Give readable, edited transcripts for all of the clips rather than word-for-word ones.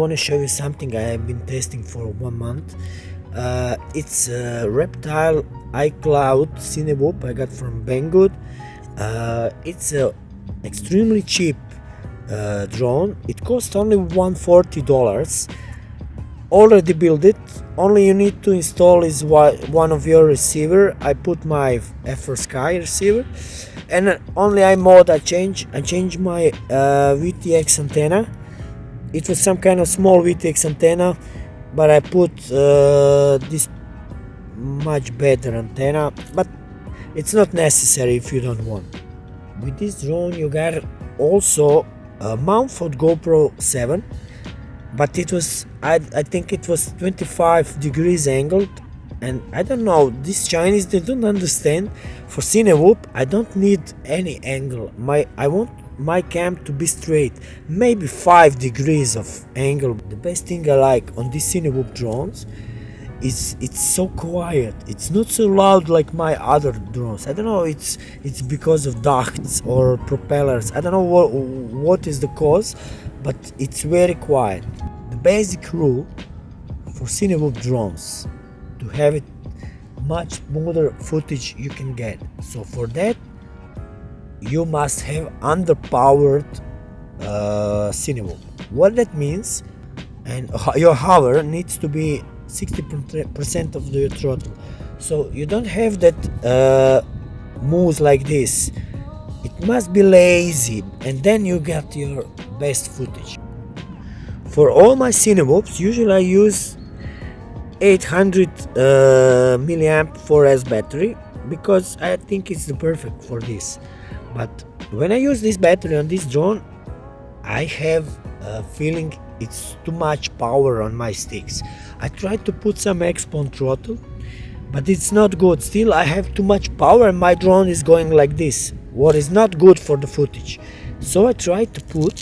want to show you something I have been testing for 1 month. It's a Reptile iCloud Cinewhoop I got from Banggood. It's a extremely cheap drone. It cost only $140. Already built it. Only you need to install is one of your receiver. I put my FrSky receiver, and only I changed my VTX antenna. It was some kind of small VTX antenna, but I put this much better antenna, but it's not necessary if you don't want. With this drone you got also a mount for GoPro 7, but it was I think it was 25 degrees angled, and I don't know, these Chinese, they don't understand. For Cinewhoop I don't need any angle. I want my cam to be straight, maybe 5 degrees of angle. The best thing I like on these Cinewhoop drones is it's so quiet. It's not so loud like my other drones. I don't know, it's because of ducts or propellers. I don't know what is the cause, but it's very quiet. The basic rule for Cinewhoop drones, to have it much smoother footage you can get. So for that you must have underpowered Cinewhoop. What that means, and your hover needs to be 60% of the throttle, so you don't have that moves like this. It must be lazy, and then you get your best footage. For all my Cinewhoops, usually I use 800 milliamp 4S battery, because I think it's the perfect for this. But when I use this battery on this drone, I have a feeling it's too much power on my sticks. I tried to put some expo throttle, but it's not good. Still I have too much power and my drone is going like this, what is not good for the footage. So I tried to put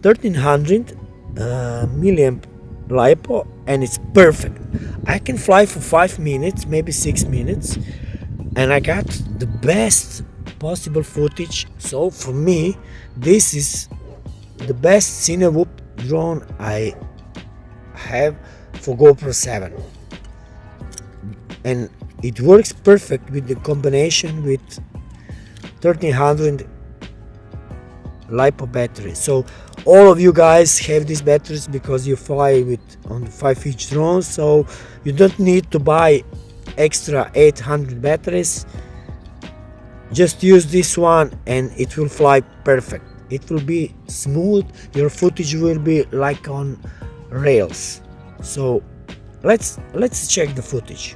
1300 milliamp LiPo, and it's perfect. I can fly for 5 minutes, maybe 6 minutes, and I got the best possible footage. So for me, this is the best Cinewhoop drone I have for GoPro 7, and it works perfect with the combination with 1300 LiPo battery. So all of you guys have these batteries because you fly with on 5-inch drones, so you don't need to buy extra 800 batteries. Just use this one and it will fly perfect. It will be smooth, your footage will be like on rails. So let's check the footage.